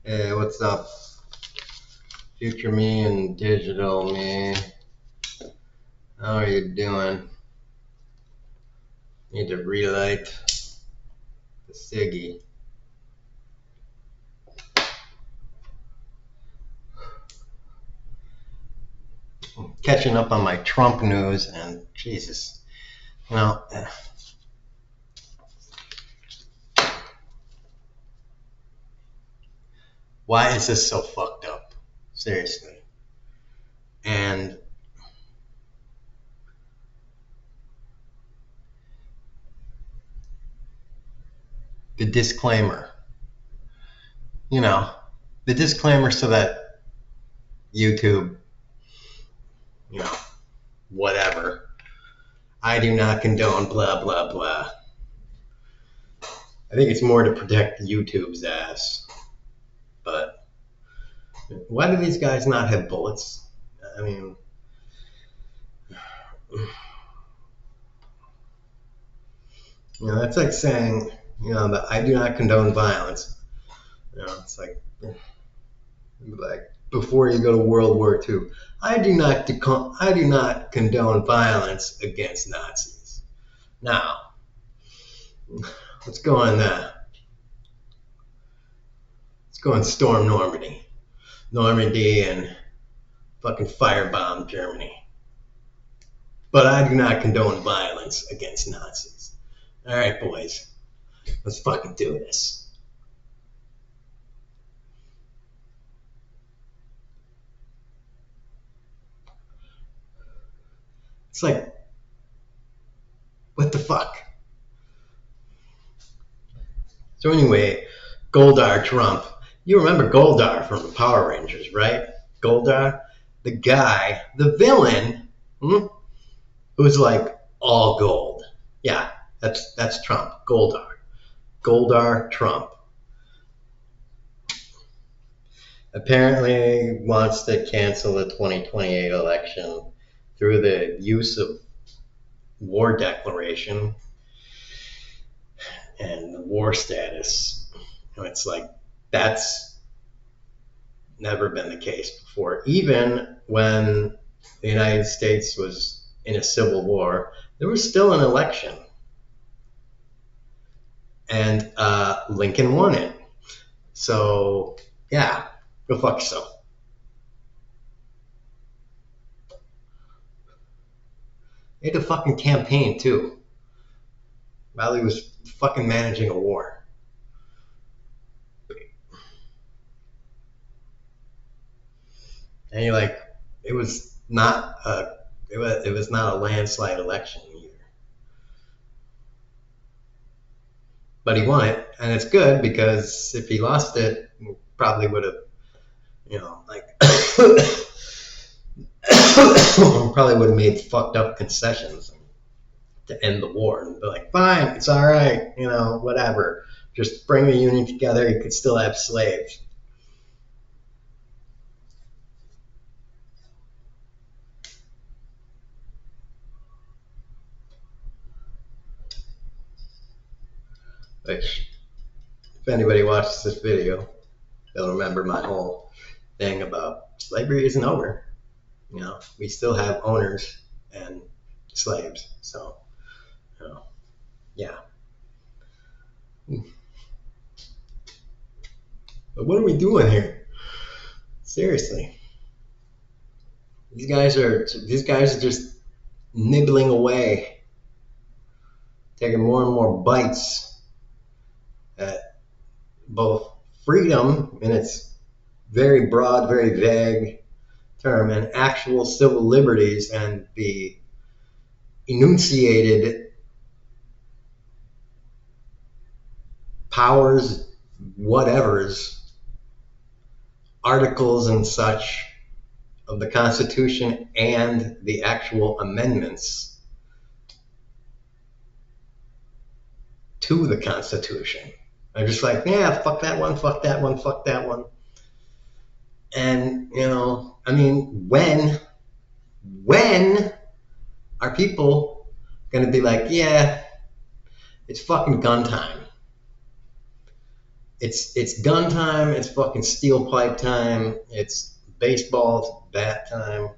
Hey, what's up? Future me and digital me. How are you doing? Need to relight the ciggy. I'm catching up on my Trump news, and Jesus, you know, why is this so fucked up? Seriously. And the disclaimer, you know, the disclaimer so that YouTube, you know, whatever, I do not condone blah, blah, blah. I think it's more to protect YouTube's ass. But why do these guys not have bullets? I mean, you know, that's like saying, you know, that I do not condone violence. You know, it's like before you go to World War II, I do not condone violence against Nazis. Now, let's go on let's go and storm Normandy, and fucking firebomb Germany. But I do not condone violence against Nazis. All right, boys, let's fucking do this. It's like, what the fuck? So anyway, Goldar Trump. You remember Goldar from the Power Rangers, right? Goldar, the guy, the villain, who's like all gold. Yeah, that's Trump. Goldar Trump. Apparently wants to cancel the 2028 election through the use of war declaration and the war status. And it's like, that's never been the case before. Even when the United States was in a civil war, there was still an election. And Lincoln won it. So, yeah, go fuck yourself. He had a fucking campaign, too, while he was fucking managing a war. And you're like, it was not a landslide election either. But he won it, and it's good because if he lost it, he probably would have, you know, like, probably would have made fucked up concessions to end the war and be like, fine, it's all right, you know, whatever. Just bring the Union together. You could still have slaves. Which, if anybody watches this video, they'll remember my whole thing about slavery isn't over. You know, we still have owners and slaves. So, you know, yeah. But what are we doing here? Seriously. These guys are just nibbling away, taking more and more bites at both freedom in its very broad, very vague term, and actual civil liberties and the enunciated powers, whatevers, articles and such of the Constitution and the actual amendments to the Constitution. I'm just like, yeah, fuck that one, fuck that one, fuck that one. And, you know, I mean, when are people going to be like, yeah, it's fucking gun time? It's gun time, it's fucking steel pipe time, it's baseball bat time.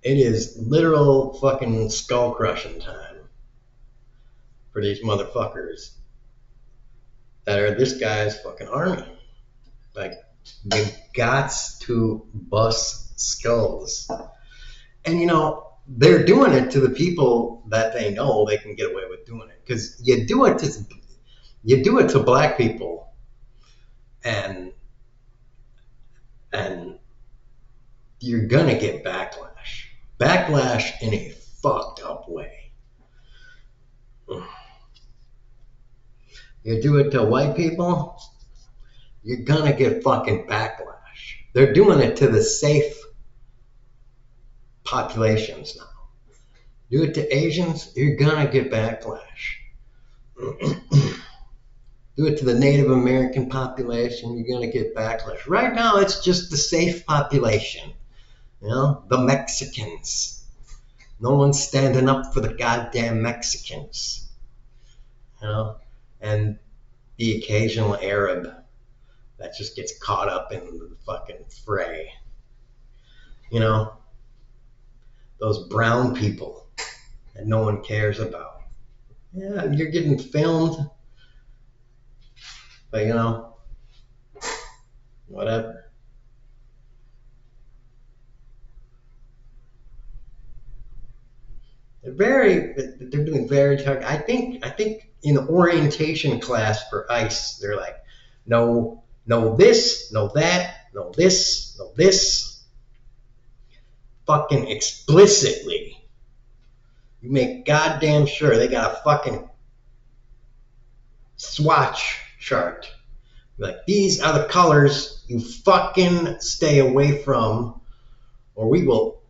It is literal fucking skull crushing time for these motherfuckers that are this guy's fucking army. Like, you gots to bust skulls. And they're doing it to the people that they know they can get away with doing it. Because you do it to black people, and you're gonna get backlash. Backlash in a fucked up way. You do it to white people, you're gonna get fucking backlash. They're doing it to the safe populations now. Do it to Asians, you're gonna get backlash. Do it to the Native American population, you're gonna get backlash. Right now, it's just the safe population. The Mexicans. No one's standing up for the goddamn Mexicans. And the occasional Arab that just gets caught up in the fucking fray. Those brown people that no one cares about. Yeah, you're getting filmed, but whatever. They're doing very target. I think in the orientation class for ICE, they're like, no this, no that, no this, no this. Fucking explicitly. You make goddamn sure they got a fucking swatch chart. Like, these are the colors you fucking stay away from, or we will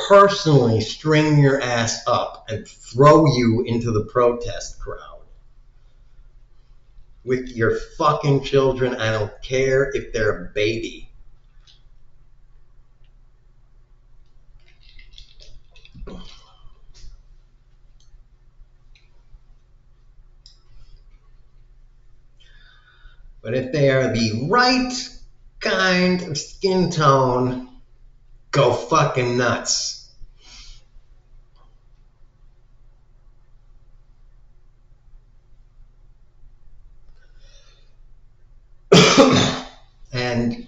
personally string your ass up and throw you into the protest crowd with your fucking children. I don't care if they're a baby. But if they are the right kind of skin tone, go fucking nuts. And,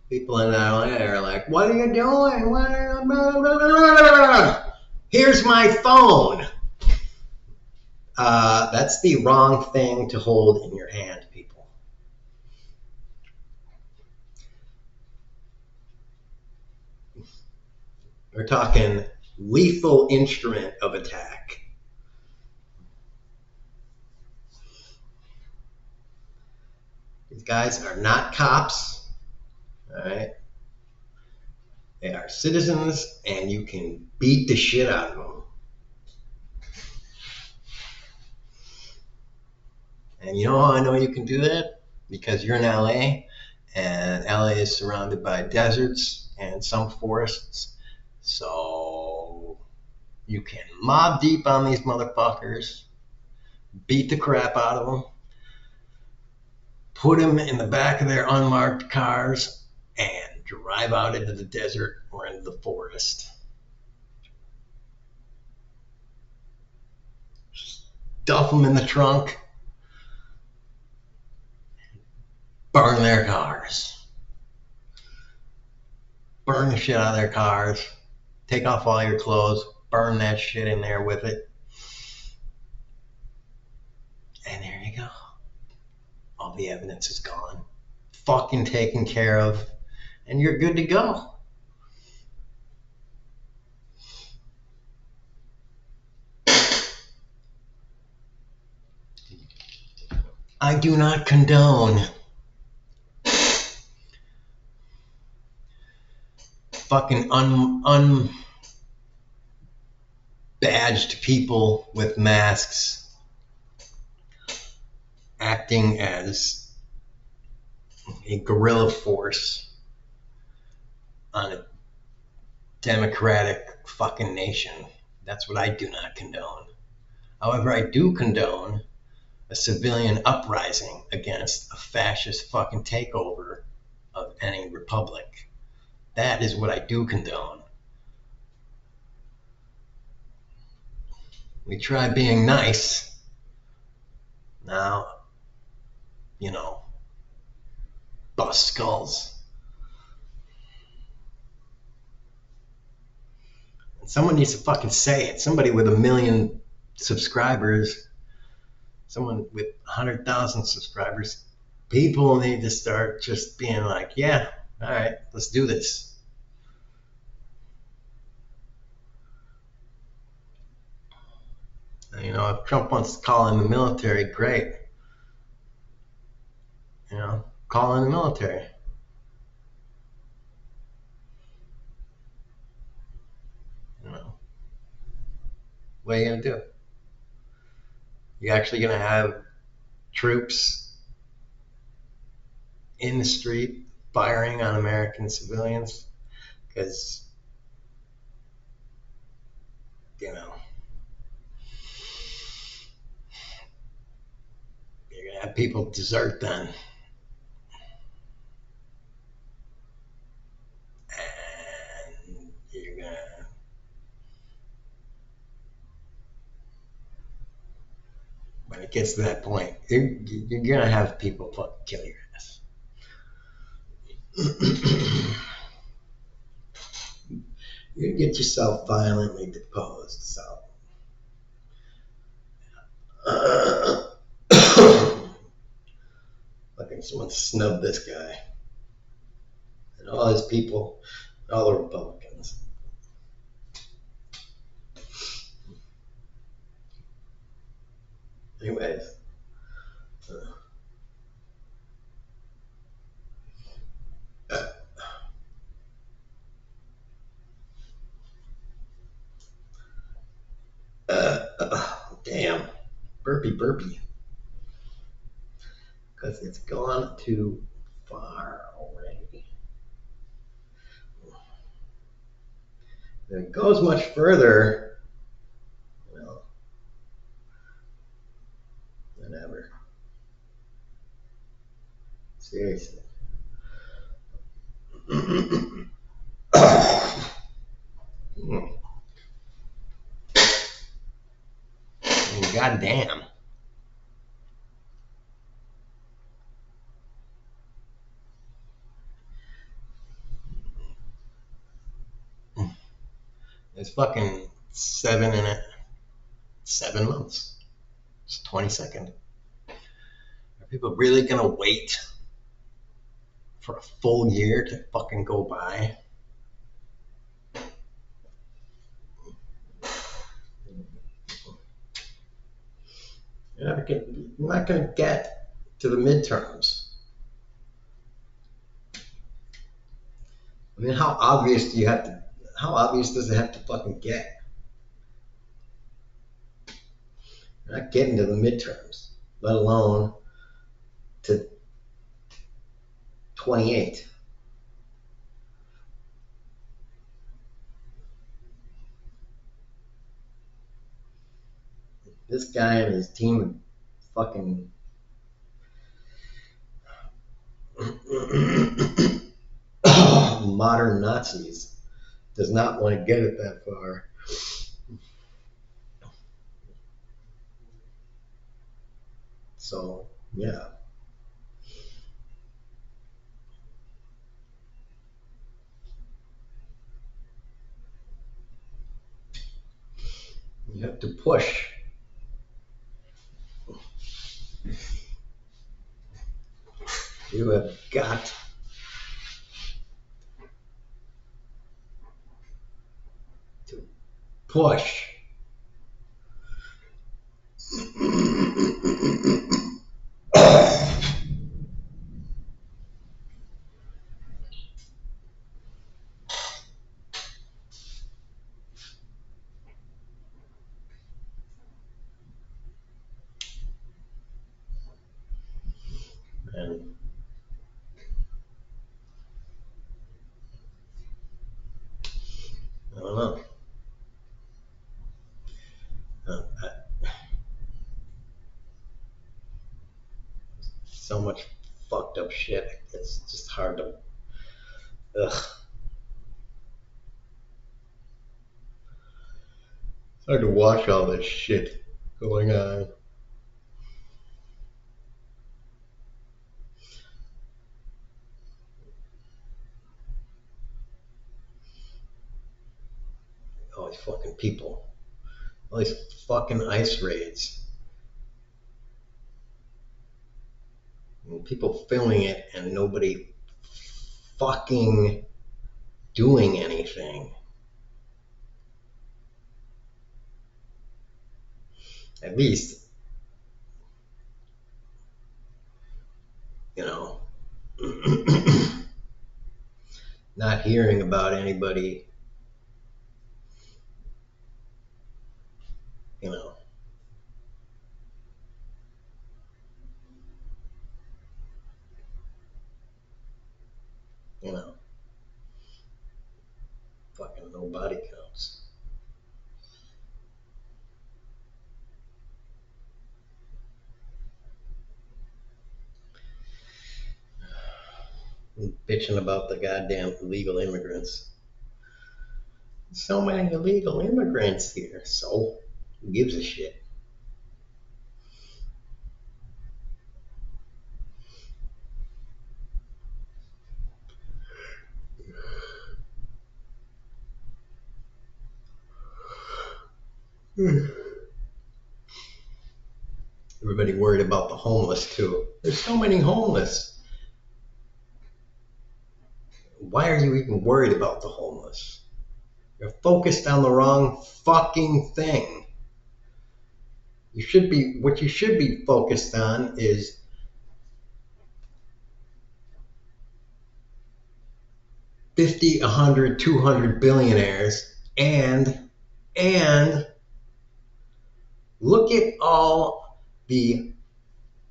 people in LA are like, what are you doing? Here's my phone. That's the wrong thing to hold in your hand, people. We're talking lethal instrument of attack. These guys are not cops, all right? They are citizens, and you can beat the shit out of them. And you know how I know you can do that? Because you're in LA, and LA is surrounded by deserts and some forests. So you can mob deep on these motherfuckers, beat the crap out of them, put them in the back of their unmarked cars, and drive out into the desert or into the forest. Stuff them in the trunk, burn their cars. Burn the shit out of their cars. Take off all your clothes. Burn that shit in there with it. And there you go. All the evidence is gone. Fucking taken care of. And you're good to go. I do not condone fucking unbadged people with masks acting as a guerrilla force on a democratic fucking nation. That's what I do not condone. However, I do condone a civilian uprising against a fascist fucking takeover of any republic. That is what I do condone. We try being nice. Now, bust skulls. And someone needs to fucking say it. Somebody with 1 million subscribers, someone with 100,000 subscribers, people need to start just being like, yeah, all right, let's do this. And, if Trump wants to call in the military, great. Call in the military. What are you going to do? You actually going to have troops in the street firing on American civilians? Because, you're going to have people desert then. And you're going to when it gets to that point, you're going to have people fucking kill your ass. You get yourself violently deposed. So, fucking someone snubbed this guy and all his people, all the Republicans. Anyways, damn, burpee. Because it's gone too far already. If it goes much further, well, whatever. Seriously. Goddamn. It's fucking 7 months. It's 22nd. Are people really gonna wait for a full year to fucking go by? You're not gonna get to the midterms. I mean, how obvious does it have to fucking get? You're not getting to the midterms, let alone to 28. This guy and his team of fucking modern Nazis does not want to get it that far. So, yeah. You have to push. You have got to push. And I don't know. so much fucked up shit. It's just hard to. Ugh. It's hard to watch all this shit going on. All these fucking people. All these fucking ice raids. And people filming it and nobody fucking doing anything. At least, you know, not hearing about anybody, you know, you know, fucking no body counts. And bitching about the goddamn illegal immigrants. So many illegal immigrants here. So, who gives a shit? Everybody worried about the homeless too. There's so many homeless. Why are you even worried about the homeless? You're focused on the wrong fucking thing. What you should be focused on is 50, 100, 200 billionaires and look at all the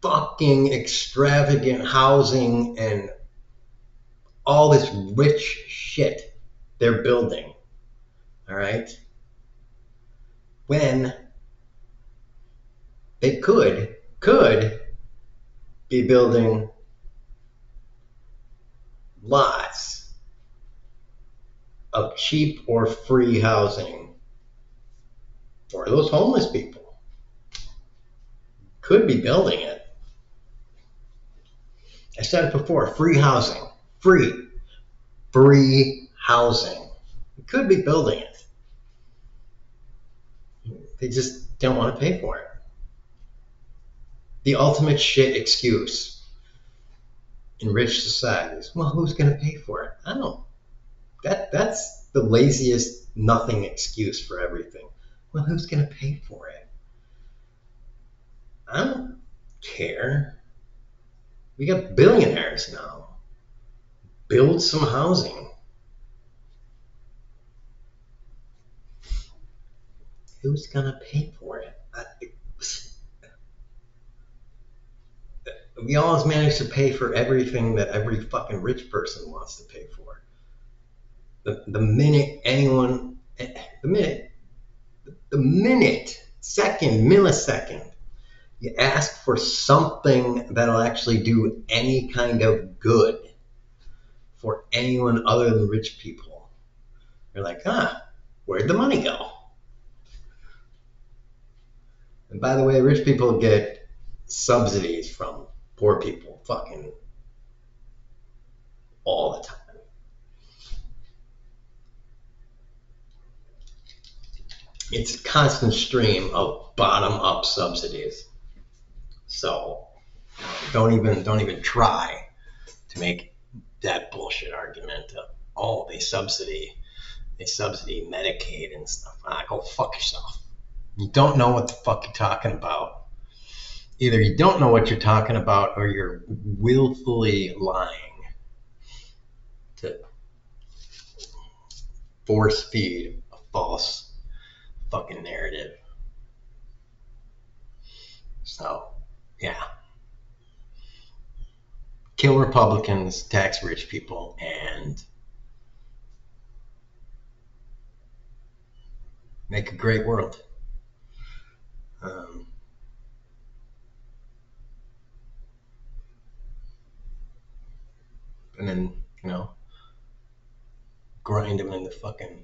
fucking extravagant housing and all this rich shit they're building. All right? When they could be building lots of cheap or free housing for those homeless people. Could be building it. I said it before, free housing. Free housing. We could be building it. They just don't want to pay for it. The ultimate shit excuse in rich societies. Well, who's going to pay for it? I don't. That's the laziest nothing excuse for everything. Well, who's going to pay for it? I don't care. We got billionaires now. Build some housing. Who's going to pay for it? We always manage to pay for everything that every fucking rich person wants to pay for. The minute anyone, the minute, second, millisecond, you ask for something that'll actually do any kind of good for anyone other than rich people, you're like, where'd the money go? And by the way, rich people get subsidies from poor people fucking all the time. It's a constant stream of bottom up subsidies. So don't even try to make that bullshit argument of they subsidy Medicaid and stuff. Go fuck yourself. You don't know what the fuck you're talking about. Either you don't know what you're talking about or you're willfully lying to force feed a false fucking narrative. So, yeah. Kill Republicans, tax rich people, and make a great world. and then, grind them into fucking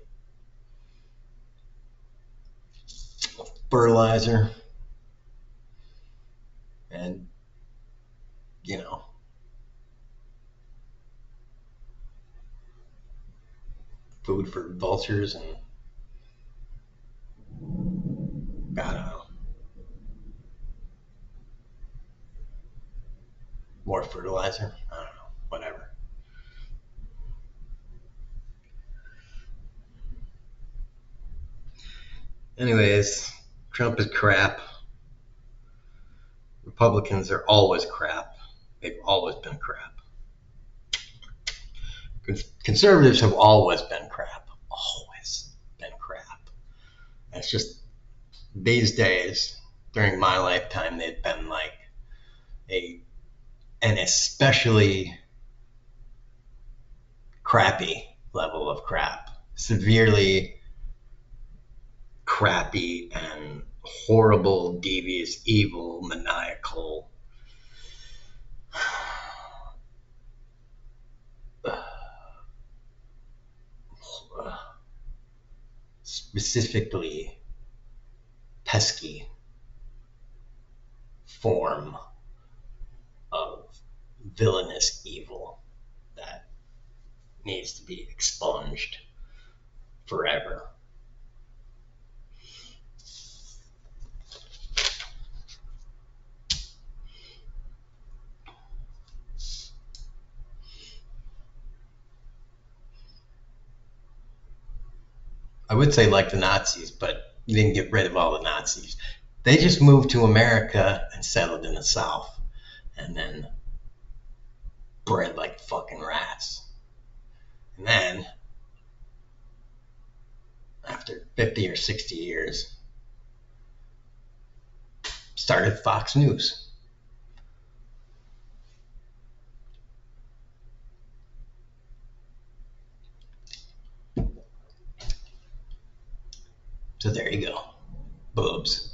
fertilizer and, you know, food for vultures and I don't know, more fertilizer. I don't know, whatever. Anyways, Trump is crap. Republicans are always crap. They've always been crap. Conservatives have always been crap. Always been crap. It's just these days, during my lifetime, they've been like an especially crappy level of crap. Severely crappy and horrible, devious, evil, maniacal, specifically pesky form of villainous evil that needs to be expunged forever. I would say like the Nazis, but you didn't get rid of all the Nazis. They just moved to America and settled in the South and then bred like fucking rats. And then, after 50 or 60 years, started Fox News. So there you go. Boobs.